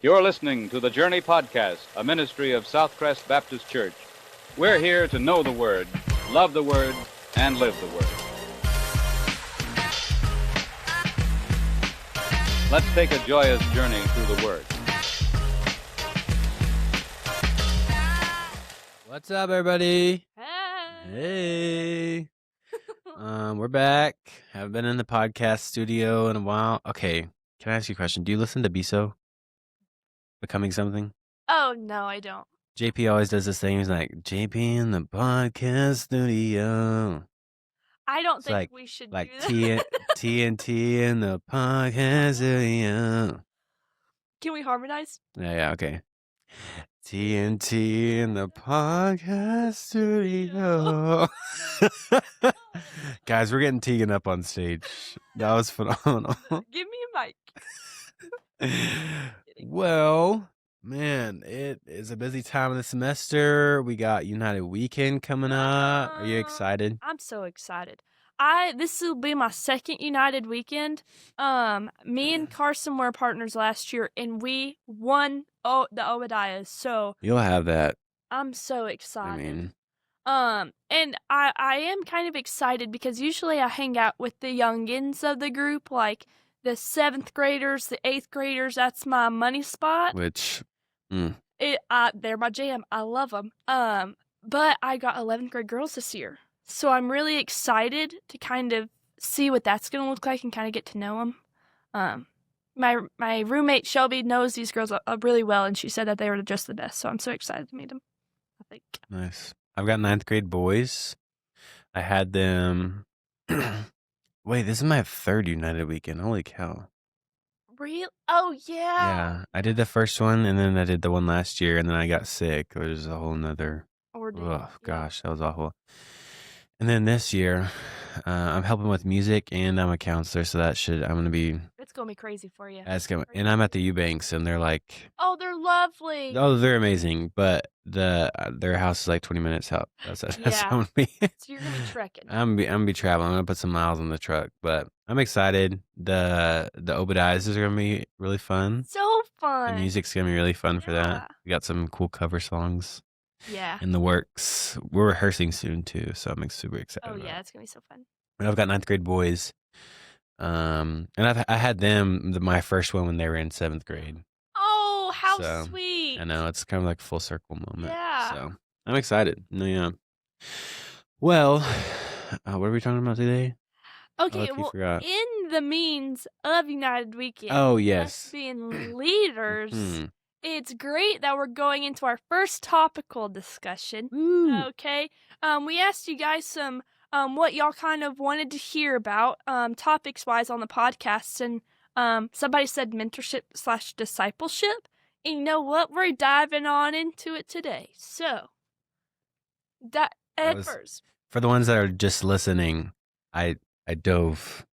You're listening to the Journey Podcast, a ministry of Southcrest Baptist Church. We're here to know the Word, love the Word, and live the Word. Let's take a joyous journey through the Word. What's up, everybody? Hey. Hey. We're back. Haven't been in the podcast studio in a while. Okay, can I ask you a question? Do you listen to BSO? Becoming Something? Oh, no, I don't. JP always does this thing. He's like, JP in the podcast studio. I don't It's think we should like do that. TNT in the podcast studio. Can we harmonize? Yeah, okay. TNT in the podcast studio. Guys, we're getting Tegan up on stage. That was phenomenal. Give me a mic. Well, man, it is a busy time of the semester. We got United Weekend coming up. Are you excited? I'm so excited. This will be my second United Weekend. Me and Carson were partners last year, and we won the Obadiahs. So You'll have that. I'm so excited. I mean, and I am kind of excited because usually I hang out with the youngins of the group, like the 7th graders, the 8th graders. That's my money spot. which, They're my jam. I love them. But I got 11th grade girls this year, so I'm really excited to kind of see what that's gonna look like and kind of get to know them. My roommate Shelby knows these girls really well, and she said that they were just the best. So I'm so excited to meet them. I think. nice. I've got 9th grade boys. I had them. Wait, this is my 3rd United Weekend. Holy cow. Real? Oh, yeah. Yeah, I did the first one, and then I did the one last year, and then I got sick, which is a whole nother. Ordeal. Oh, gosh, that was awful. And then this year, I'm helping with music, and I'm a counselor, so I'm going to be, It's going to be crazy for you. and I'm at the Eubanks, and they're like, Oh, they're lovely. oh, they're amazing, but their house is like 20 minutes out. That's how I'm going to be. So you're going to be trekking. I'm gonna be traveling. I'm gonna put some miles on the truck, but I'm excited. The Obadiahs are gonna be really fun. So The fun. music's gonna be really fun for Yeah. that. We got some cool cover songs Yeah. in the works. We're rehearsing soon too, so I'm super excited. Oh, about yeah, it. it's going to be so fun. And I've got 9th grade boys. And I had them my first one when they were in 7th grade. Oh, how So, sweet. I know it's kind of like a full circle moment. Yeah. So I'm excited. No, yeah. Well, what are we talking about today? Okay, you well, forgot. in the means of United Weekend, Oh, us yes. being leaders, Mhm. it's great that we're going into our first topical discussion. Woo. Okay, we asked you guys some what y'all kind of wanted to hear about topics wise on the podcast, and somebody said mentorship/discipleship, and you know what? We're diving on into it today. So, was- first, For the ones that are just listening, I dove.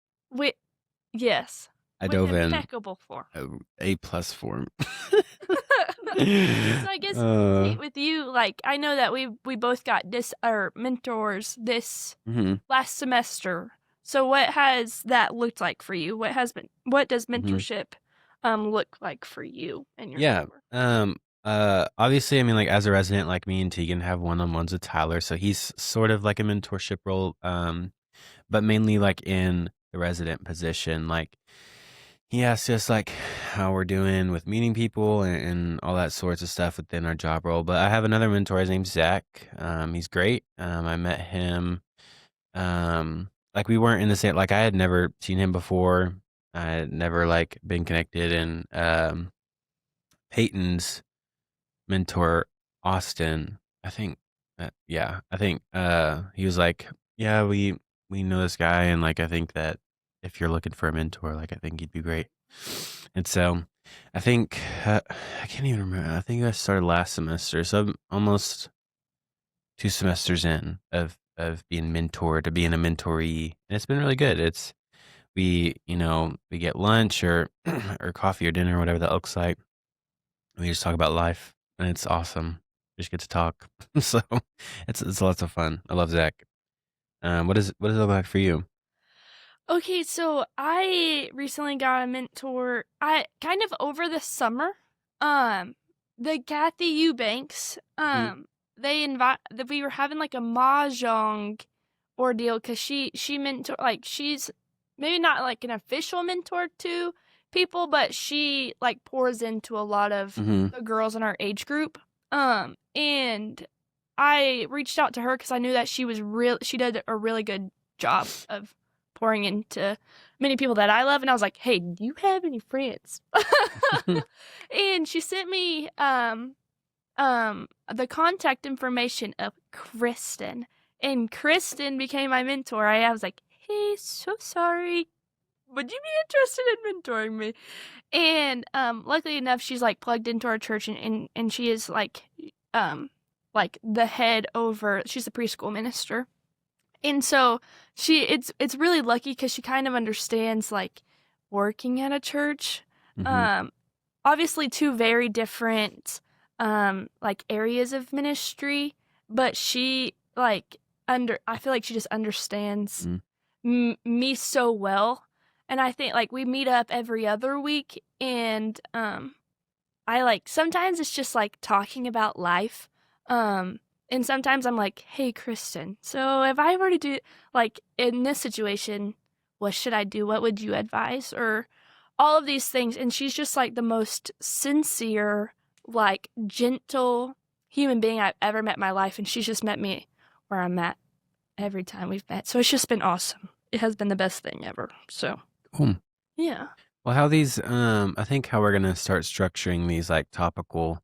yes, I with dove in impeccable form. A+ form. So I guess with you, like, I know that we both got mentors this Mhm. last semester. So what has that looked like for you? What does mentorship look like for you and your Yeah. mentor? Obviously, I mean, like as a resident, like me and Tegan have one-on-ones with Tyler, so he's sort of like a mentorship role, but mainly like in the resident position. Like he asks us like how we're doing with meeting people and all that sorts of stuff within our job role. But I have another mentor. His name's Zach. He's great. I met him. Like we weren't in the same. Like I had never seen him before. I had never like been connected. And Peyton's mentor, Austin, I think. I think he was like, yeah, we know this guy, and like I think that if you're looking for a mentor, like I think he'd be great. And so I think I can't even remember. I think I started last semester, so I'm almost 2 semesters in of being mentored to being a mentoree, and it's been really good. We get lunch or or coffee or dinner or whatever that looks like. We just talk about life, and it's awesome. Just get to talk. So it's lots of fun. I love Zach. What does it look like for you? Okay, so I recently got a mentor. I kind of over the summer. The Kathy Eubanks, we were having like a mahjong ordeal because she mentor, like, she's maybe not like an official mentor to people, but she like pours into a lot of the girls in our age group. And I reached out to her because I knew that she did a really good job of pouring into many people that I love, and I was like, hey, do you have any friends? And she sent me the contact information of Kristen, and Kristen became my mentor. I was like, hey, so sorry, would you be interested in mentoring me? And luckily enough, she's like plugged into our church, and she is like the head over, she's the preschool minister. And so it's really lucky because she kind of understands like working at a church. Obviously two very different like areas of ministry, but she like I feel like she just understands me so well. And I think like we meet up every other week, and I like sometimes it's just like talking about life. And sometimes I'm like, hey, Kristen, so if I were to do, like, in this situation, what should I do? What would you advise? Or all of these things. And she's just, like, the most sincere, like, gentle human being I've ever met in my life. And she's just met me where I'm at every time we've met. So it's just been awesome. It has been the best thing ever. So, Cool. yeah. Well, how these, I think how we're going to start structuring these like topical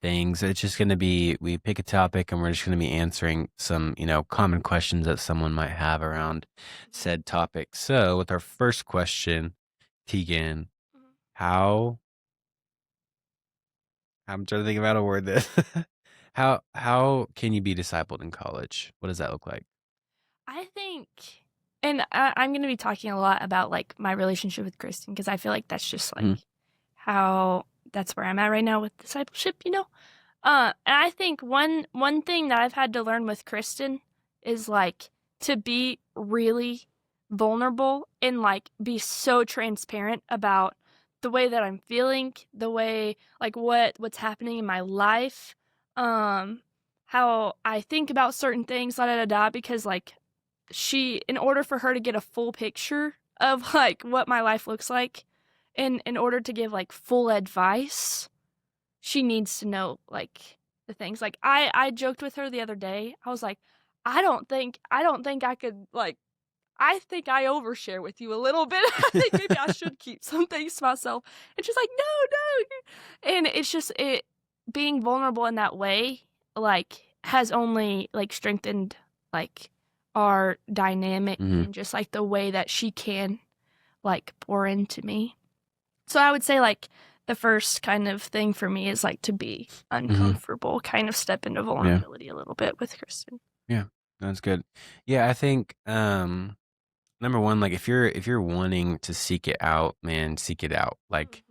things. It's just going to be, we pick a topic and we're just going to be answering some, common questions that someone might have around said topic. So with our first question, Tegan, I'm trying to think about a word that, how can you be discipled in college? What does that look like? I think, and I'm going to be talking a lot about like my relationship with Kristen, because I feel like that's just like how that's where I'm at right now with discipleship, and I think one thing that I've had to learn with Kristen is like to be really vulnerable and like be so transparent about the way that I'm feeling, the way like what's happening in my life, how I think about certain things, because like in order for her to get a full picture of like what my life looks like, and in order to give like full advice, she needs to know like the things. Like I joked with her the other day. I was like, I don't think I could, like, I think I overshare with you a little bit. I think maybe I should keep some things to myself. And she's like, no. And it's just being vulnerable in that way, like, has only like strengthened like our dynamic and just like the way that she can like pour into me. So I would say like the first kind of thing for me is like to be uncomfortable, kind of step into vulnerability a little bit with Kristen. Yeah, that's good. Yeah, I think number one, like if you're wanting to seek it out, man, seek it out. Like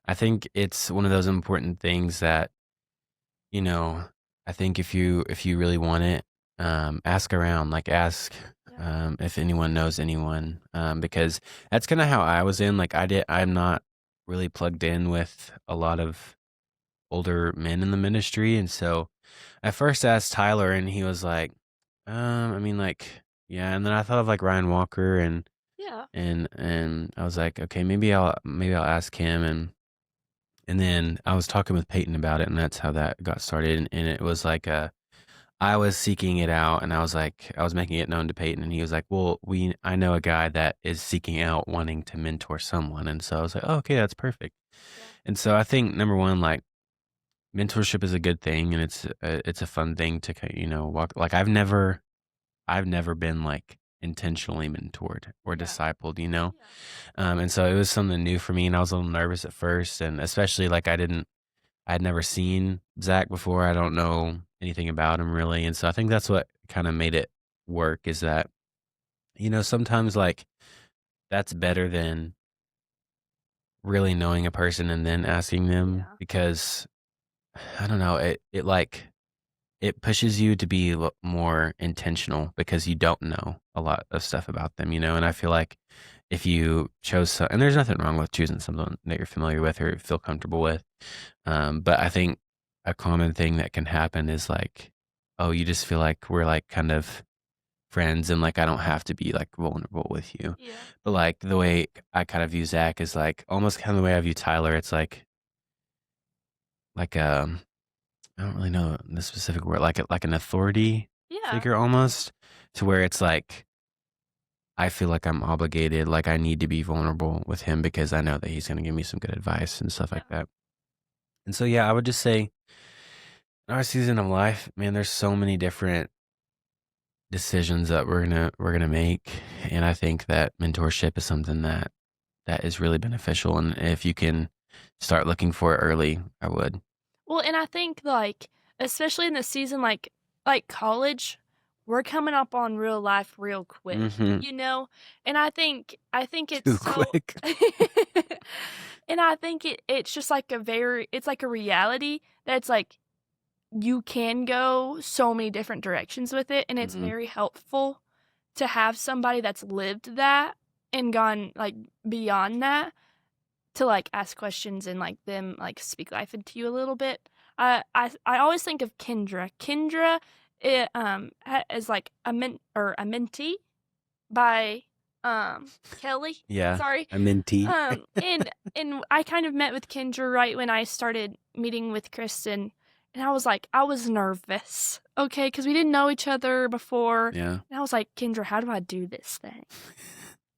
I think it's one of those important things that, I think if you really want it, ask around, like ask if anyone knows anyone, because that's kind of how I was in. Like I'm not really plugged in with a lot of older men in the ministry, and so I first asked Tyler, and he was like, I mean, like, yeah, and then I thought of like Ryan Walker, and I was like, okay, maybe I'll ask him, and then I was talking with Peyton about it, and that's how that got started, and it was like I was seeking it out, and I was making it known to Peyton, and he was like, well, I know a guy that is seeking out wanting to mentor someone. And so I was like, oh, okay, that's perfect. Yeah. And so I think number one, like mentorship is a good thing, and it's a fun thing to, walk. Like I've never been like intentionally mentored or discipled, Yeah. And so it was something new for me, and I was a little nervous at first, and especially like I'd never seen Zach before. I don't know anything about him really. And so I think that's what kind of made it work, is that, sometimes like that's better than really knowing a person and then asking them, because I don't know, it pushes you to be more intentional because you don't know a lot of stuff about them, and I feel like if you chose and there's nothing wrong with choosing someone that you're familiar with or feel comfortable with. But I think a common thing that can happen is like, oh, you just feel like we're like kind of friends and like I don't have to be like vulnerable with you. Yeah. But like the way I kind of view Zach is like almost kind of the way I view Tyler. It's like I don't really know the specific word, like an authority Yeah. figure almost, to where it's like I feel like I'm obligated, like I need to be vulnerable with him because I know that he's going to give me some good advice and stuff like Yeah. that. And so yeah, I would just say in our season of life, man, there's so many different decisions that we're gonna make, and I think that mentorship is something that is really beneficial. And if you can start looking for it early, I would. Well, and I think like especially in the season like college, we're coming up on real life real quick, Mm-hmm. you know? And I think it's Too so quick. and I think it's just like it's like a reality that it's like you can go so many different directions with it, and it's Mm-hmm. very helpful to have somebody that's lived that and gone like beyond that to like ask questions and like them like speak life into you a little bit. I always think of Kendra. Kendra is like a mentee by Kelly. Yeah, Sorry. I'm in tea. And I kind of met with Kendra right when I started meeting with Kristen, and I was nervous, okay, because we didn't know each other before, Yeah. and I was like, Kendra, how do I do this thing?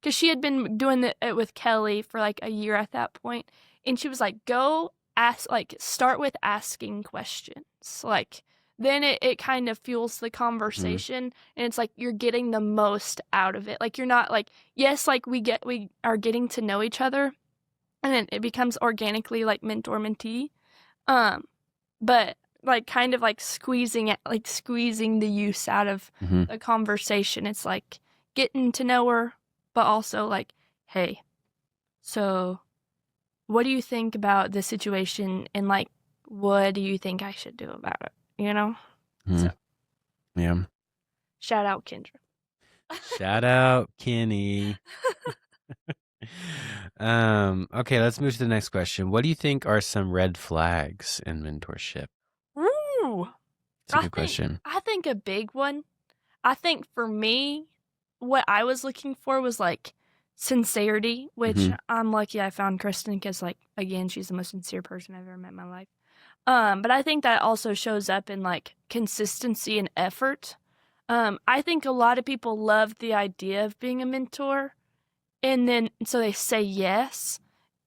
Because she had been doing it with Kelly for like a year at that point, and she was like, go ask, like start with asking questions, like then it kind of fuels the conversation, and it's like you're getting the most out of it. Like you're not like, yes, like we are getting to know each other, and then it becomes organically like mentor mentee, but like kind of like squeezing the use out of Mm-hmm. the conversation. It's like getting to know her, but also like, hey, so what do you think about this situation, and like what do you think I should do about it, you know? So Yeah. shout out Kendra. Shout out Kenny. Okay, let's move to the next question. What do you think are some red flags in mentorship? Ooh, It's a good question. I think a big one, I think for me, what I was looking for was like sincerity, which Mhm. I'm lucky I found Kristen because, like, again, she's the most sincere person I've ever met in my life. But I think that also shows up in like consistency and effort. I think a lot of people love the idea of being a mentor, and then so they say yes,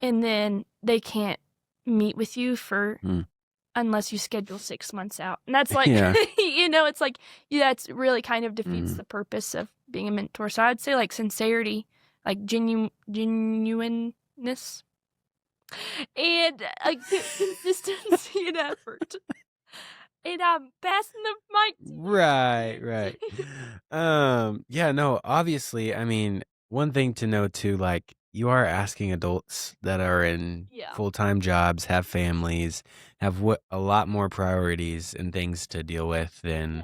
and then they can't meet with you for unless you schedule 6 months out. And that's like, Yeah. it's like, yeah, it's really kind of defeats the purpose of being a mentor. So I'd say like sincerity, like genuineness, and consistency and effort. And I'm passing the mic to you. Right. Yeah, no, obviously, I mean, one thing to know too, like you are asking adults that are in Yeah. full-time jobs, have families, have a lot more priorities and things to deal with than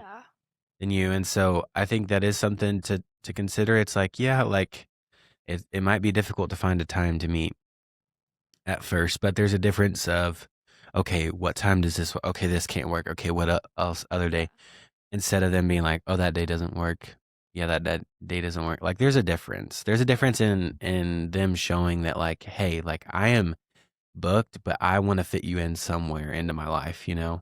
you. And so I think that is something to consider. It's like, yeah, like it might be difficult to find a time to meet at first, but there's a difference of, okay, what time does this, okay, this can't work. Okay, what else other day? Instead of them being like, oh, that day doesn't work. Yeah, that day doesn't work. Like there's a difference. There's a difference in them showing that like, hey, like I am booked, but I want to fit you in somewhere into my life, you know?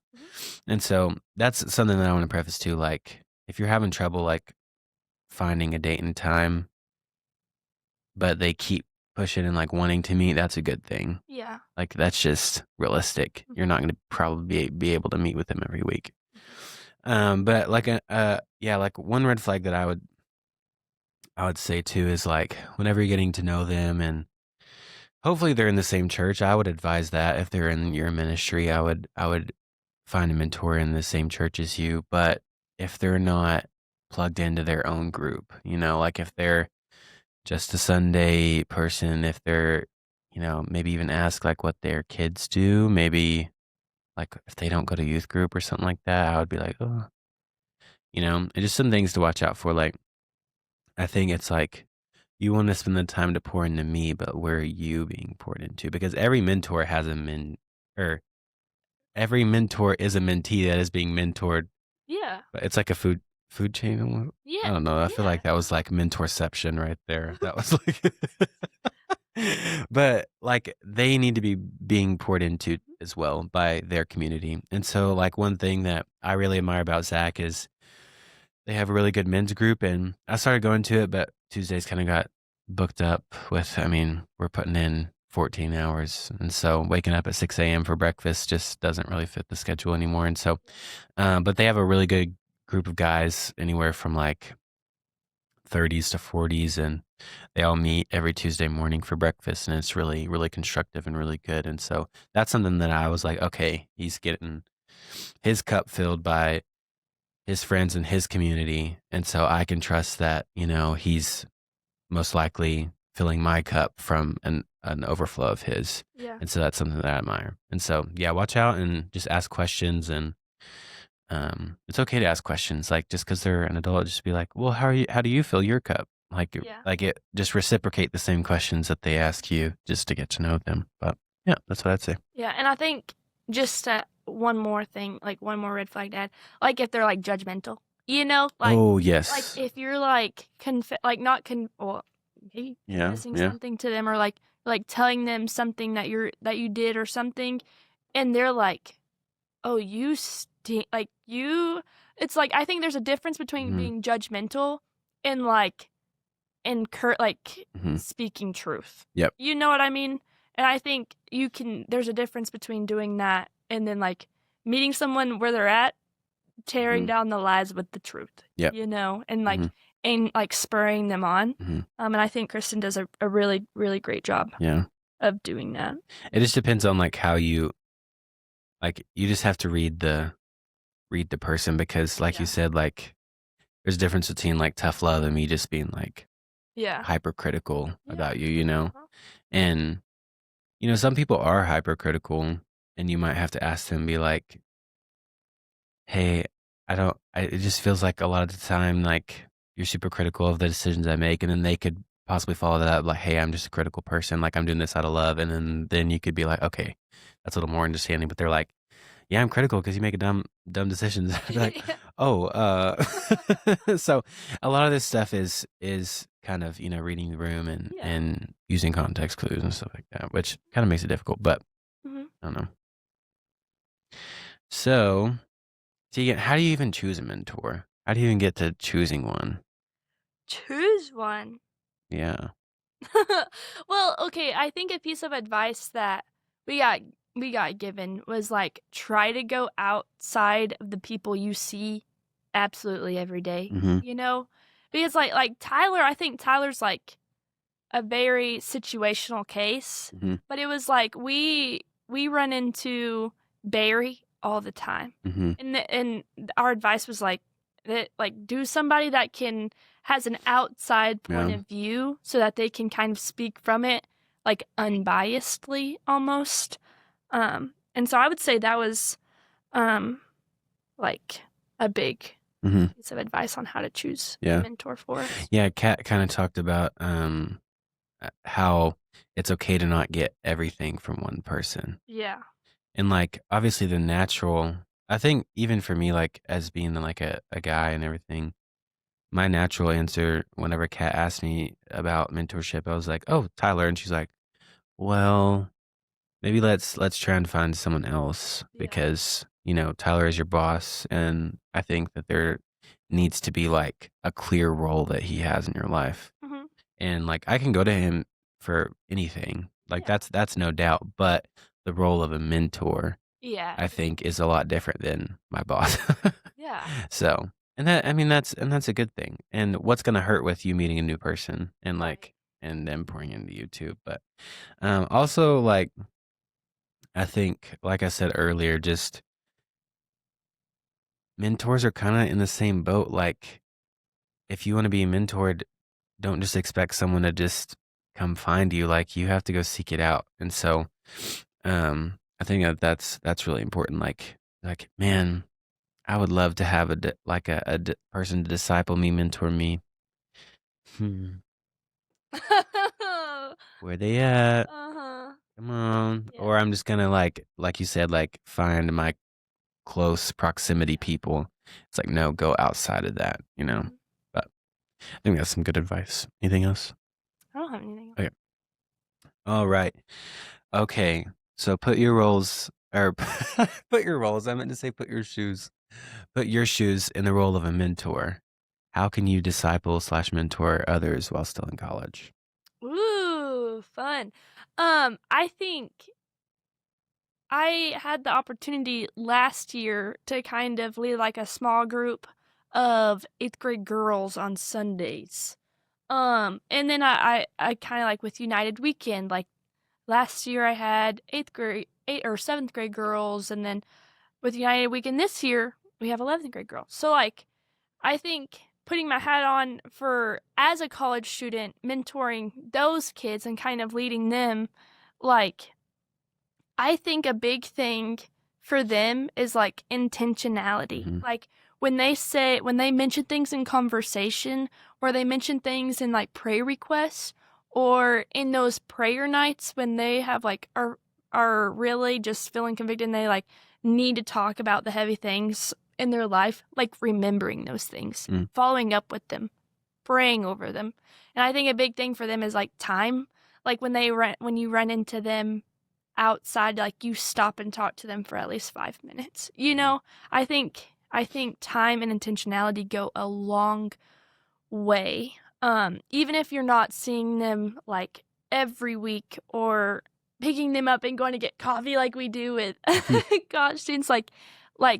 And so that's something that I want to preface too. Like if you're having trouble like finding a date and time, but they keep pushing and like wanting to meet, that's a good thing. Yeah. Like that's just realistic. You're not going to probably be able to meet with them every week. But like like one red flag that I would say too is like whenever you're getting to know them and hopefully they're in the same church, I would advise that if they're in your ministry, I would find a mentor in the same church as you. But if they're not plugged into their own group, like if they're just a Sunday person, if they're, maybe even ask like what their kids do, maybe like if they don't go to youth group or something like that, I would be like, oh, and just some things to watch out for. Like, I think it's like you want to spend the time to pour into me, but where are you being poured into? Because every mentor has or every mentor is a mentee that is being mentored. Yeah. But it's like a food chain. I Yeah. don't know. I feel Yeah. like that was like mentorception right there. That was like, but like they need to be being poured into as well by their community. And so, like one thing that I really admire about Zach is they have a really good men's group, and I started going to it, but Tuesdays kind of got booked up with. I mean, we're putting in 14 hours, and so waking up at 6 a.m. for breakfast just doesn't really fit the schedule anymore. And so, but they have a really good group of guys, anywhere from like 30s to 40s, and they all meet every Tuesday morning for breakfast, and it's really, really constructive and really good. And so that's something that I was like, okay, he's getting his cup filled by his friends in his community, and so I can trust that, he's most likely filling my cup from an overflow of his. Yeah. And so that's something that I admire. And so, yeah, watch out and just ask questions. And it's okay to ask questions. Like, just because they're an adult, just be like, well, how do you fill your cup? Like, Yeah. just reciprocate the same questions that they ask you just to get to know them. But yeah, that's what I'd say. Yeah, and I think just one more thing, like one more red flag to add, like if they're like judgmental, like Oh, like yes. if you're like not well, maybe Yeah. confessing Yeah. something to them, or like telling them something that you did or something, and they're like, oh, you stink, like you. It's like, I think there's a difference between Mhm. being judgmental and like Mhm. speaking truth. Yep. You know what I mean? And I think there's a difference between doing that and then like meeting someone where they're at, tearing Mhm. down the lies with the truth. Yep. And like Mhm. and like spurring them on. Mhm. And I think Kristen does a really, really great job Yeah. of doing that. It just depends on like how you just have to read the person, because like you Yeah. said, like there's a difference between like tough love and me just being like Yeah. hypercritical Yeah. about you. Uh-huh. And some people are hypercritical, and you might have to ask them, be like, hey, it just feels like a lot of the time, like you're super critical of the decisions I make. And then they could possibly follow that up, like, hey, I'm just a critical person. Like, I'm doing this out of love. And then you could be like, okay, that's a little more understanding. But they're like, yeah, I'm critical because you make a dumb decisions. I'd be like, oh, so a lot of this stuff is kind of, reading the room and, Yeah. and using context clues and stuff like that, which kind of makes it difficult, but Mhm. I don't know. So, Tegan, how do you even choose a mentor? How do you even get to choosing one? Choose one. Yeah. Well, okay, I think a piece of advice that we got given was like, try to go outside of the people you see absolutely every day. Mhm. Because like Tyler, I think Tyler's like a very situational case, Mhm. but it was like we run into Barry all the time. Mhm. And our advice was like that, like, do somebody that has an outside point Yeah. of view so that they can kind of speak from it like unbiasedly almost. And so I would say that was like a big Mhm. piece of advice on how to choose Yeah. a mentor for us. Yeah, Kat kind of talked about how it's okay to not get everything from one person. Yeah. And like obviously I think even for me, like as being like a guy and everything, my natural answer whenever Kat asked me about mentorship, I was like, oh, Tyler. And she's like, well, maybe let's try and find someone else, Yeah. because, Tyler is your boss. And I think that there needs to be like a clear role that he has in your life. Mhm. And like I can go to him for anything. Like Yeah. that's no doubt. But the role of a mentor, Yeah. I think, is a lot different than my boss. Yeah. So, and that's a good thing. And what's gonna hurt with you meeting a new person and Right. like and them pouring into you too. But also like I think, like I said earlier, just mentors are kind of in the same boat. Like if you want to be mentored, don't just expect someone to just come find you. Like you have to go seek it out. And so, I think that's really important. Like, man, I would love to have person to disciple me, mentor me. Where they at? Uh-huh. Come on. Yeah. Or I'm just gonna like you said, like find my close proximity people. It's like, no, go outside of that, Mhm. But I think that's some good advice. Anything else? I don't have anything else. Okay. All right. Okay. So put your roles or put your roles. I meant to say put your shoes. Put your shoes in the role of a mentor. How can you disciple/mentor others while still in college? Ooh, fun. I think I had the opportunity last year to kind of lead like a small group of 8th grade girls on Sundays. And then I kind of like with United Weekend, like last year I had 7th grade girls, and then with United Weekend this year we have 11th grade girls. So like I think putting my hat on for as a college student, mentoring those kids and kind of leading them, like I think a big thing for them is like intentionality. Mhm. Like when they mention things in conversation, or they mention things in like prayer requests, or in those prayer nights when they have like are really just feeling convicted and they like need to talk about the heavy things in their life, like remembering those things, Mm. following up with them, praying over them. And I think a big thing for them is like time. Like when you run into them outside, like you stop and talk to them for at least 5 minutes. I think time and intentionality go a long way. Even if you're not seeing them like every week, or picking them up and going to get coffee like we do with college students, like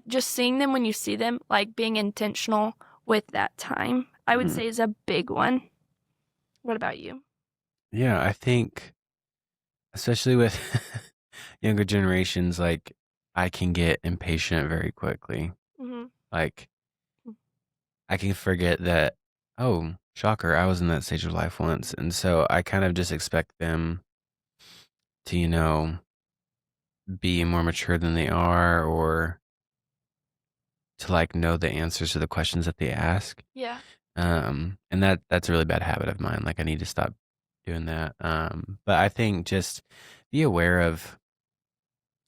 just seeing them when you see them, like being intentional with that time, I would Mhm. say is a big one. What about you? Yeah, I think especially with younger generations, like I can get impatient very quickly. Mm-hmm. Like I can forget that, oh, shocker, I was in that stage of life once. And so I kind of just expect them to, be more mature than they are, or to like know the answers to the questions that they ask. Yeah. And that's a really bad habit of mine. Like I need to stop doing that. But I think just be aware of,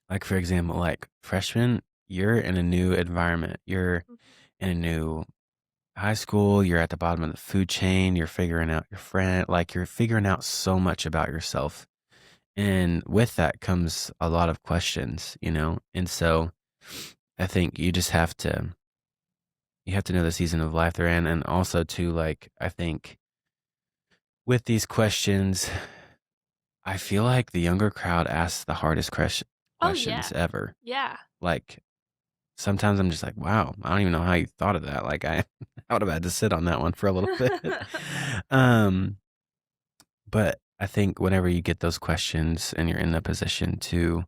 like, for example, like freshmen, you're in a new environment. You're in a new high school. You're at the bottom of the food chain. You're figuring out your friend. Like you're figuring out so much about yourself. And with that comes a lot of questions. And so I think you have to know the season of life they're in. And also too, like, I think with these questions, I feel like the younger crowd asks the hardest Oh yeah. questions ever. Yeah. Like sometimes I'm just like, wow, I don't even know how you thought of that. Like I would have had to sit on that one for a little bit. um, but I think whenever you get those questions and you're in the position to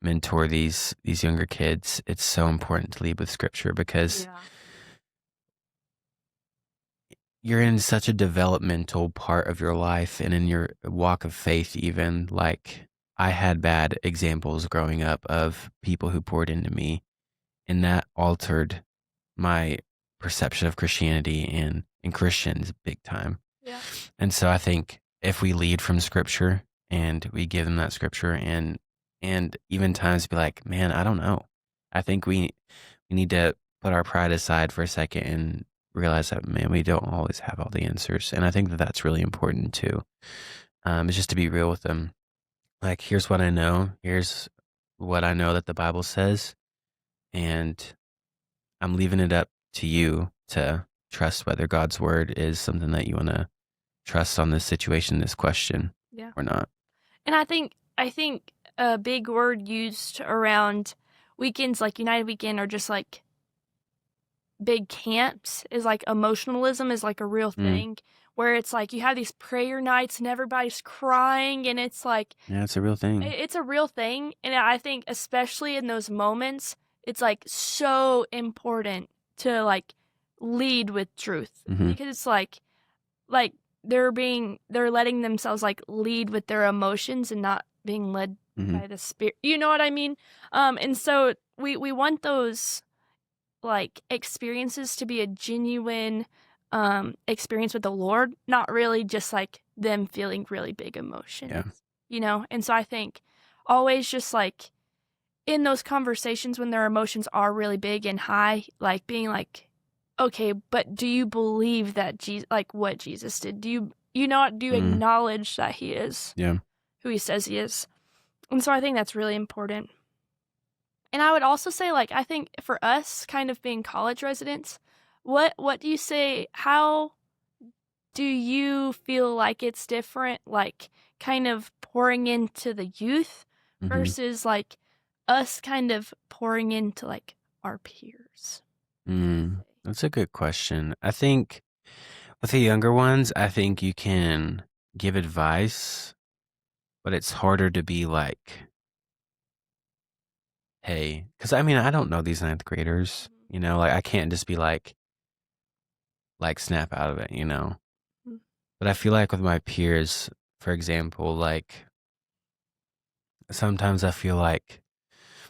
mentor these younger kids, it's so important to lead with scripture, because Yeah. you're in such a developmental part of your life and in your walk of faith. Even like I had bad examples growing up of people who poured into me, and that altered my perception of Christianity and Christians big time. Yeah. And so I think if we lead from scripture and we give them that scripture, and even times be like, man, I don't know. I think we need to put our pride aside for a second and realize that, man, we don't always have all the answers. And I think that that's really important too. Is just to be real with them. Like, here's what I know. Here's what I know that the Bible says. And I'm leaving it up to you to trust whether God's word is something that you want to trust on this situation, this question, Yeah. or not. And I think a big word used around weekends like United Weekend, or just like big camps, is like emotionalism is like a real thing, where it's like you have these prayer nights and everybody's crying, and it's like Yeah, it's a real thing. it's a real thing. And I think especially in those moments, it's like so important to like lead with truth, Mhm. because it's like they're letting themselves like lead with their emotions and not being led Mhm. by the spirit. You know what I mean? And so we want those like experiences to be a genuine experience with the Lord, not really just like them feeling really big emotions. Yeah. You know? And so I think always just like in those conversations when their emotions are really big and high, like being like, okay, but do you believe that Jesus, like what Jesus did? Do you acknowledge that he is Yeah. who he says he is? And so I think that's really important. And I would also say, like, I think for us kind of being college residents, what do you say, how do you feel like it's different, like kind of pouring into the youth versus like us kind of pouring into like our peers? That's a good question. I think with the younger ones, I think you can give advice, but it's harder to be like, hey, because I mean, I don't know these ninth graders, like I can't just be like snap out of it, Mhm. But I feel like with my peers, for example, like sometimes I feel like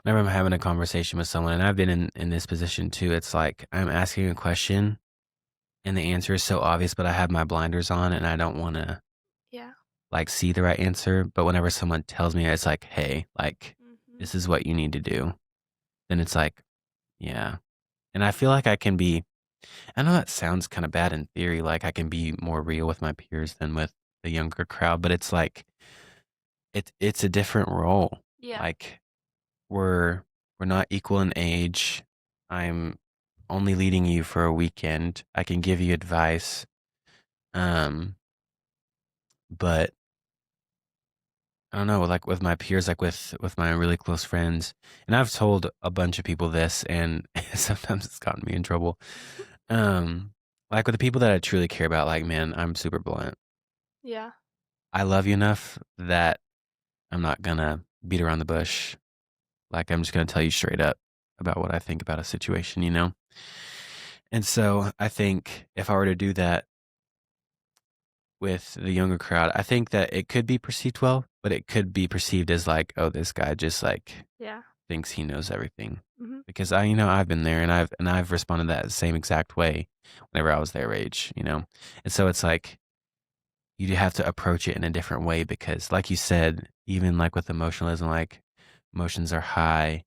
whenever I'm having a conversation with someone, and I've been in this position too, it's like I'm asking a question and the answer is so obvious, but I have my blinders on and I don't want to Yeah. like see the right answer. But whenever someone tells me, it's like, hey, like this is what you need to do, then it's like, yeah. And I feel like I can be, I know that sounds kind of bad in theory, like I can be more real with my peers than with the younger crowd, but it's like it's a different role. Yeah. Like we're not equal in age. I'm only leading you for a weekend. I can give you advice. But I don't know, like with my peers, like with my really close friends, and I've told a bunch of people this, and sometimes it's gotten me in trouble. Like with the people that I truly care about, like man, I'm super blunt. Yeah. I love you enough that I'm not gonna beat around the bush. Like I'm just gonna tell you straight up about what I think about a situation, And so I think if I were to do that with the younger crowd, I think that it could be perceived well, but it could be perceived as like, oh, this guy just like Yeah. thinks he knows everything. Mm-hmm. Because I've been there and I've responded that the same exact way whenever I was their age, And so it's like you have to approach it in a different way because like you said, even like with emotionalism, like emotions are high,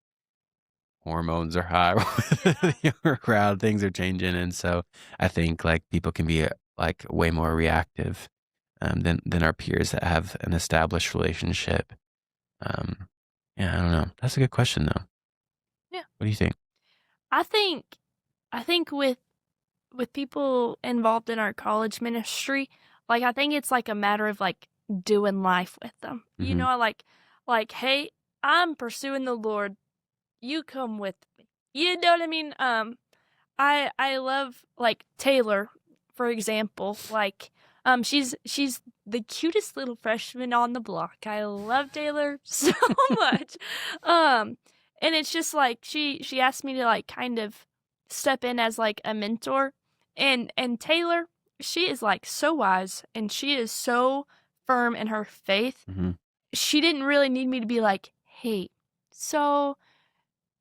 hormones are high with the younger crowd, things are changing. And so I think like people can be like way more reactive than our peers that have an established relationship. Yeah, I don't know. That's a good question though. Yeah. What do you think? I think with people involved in our college ministry, like I think it's like a matter of like doing life with them. You know, like hey, I'm pursuing the Lord. You come with me. You know what I mean? I love like Taylor, for example. Like she's the cutest little freshman on the block. I love Taylor so much. And it's just like she asked me to like kind of step in as like a mentor. And Taylor, she is like so wise and she is so firm in her faith. She didn't really need me to be like, "Hey, so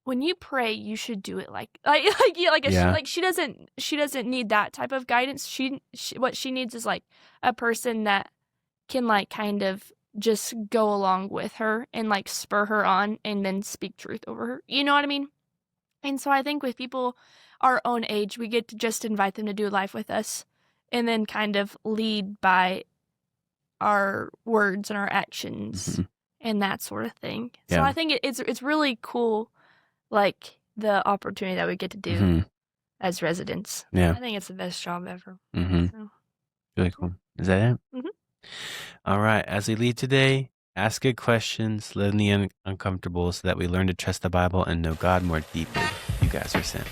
when you pray, you should do it she doesn't need that type of guidance. She what she needs is like a person that can like kind of just go along with her and like spur her on and then speak truth over her. You know what I mean? And so I think with people our own age, we get to just invite them to do life with us and then kind of lead by our words and our actions and that sort of thing. So I think it's really cool, like the opportunity that we get to do as residents. Yeah. I think it's the best job ever. So. Really cool. Is that it? Mhm. All right. As we lead today, ask good questions, live in the uncomfortable so that we learn to trust the Bible and know God more deeply. You guys are sent.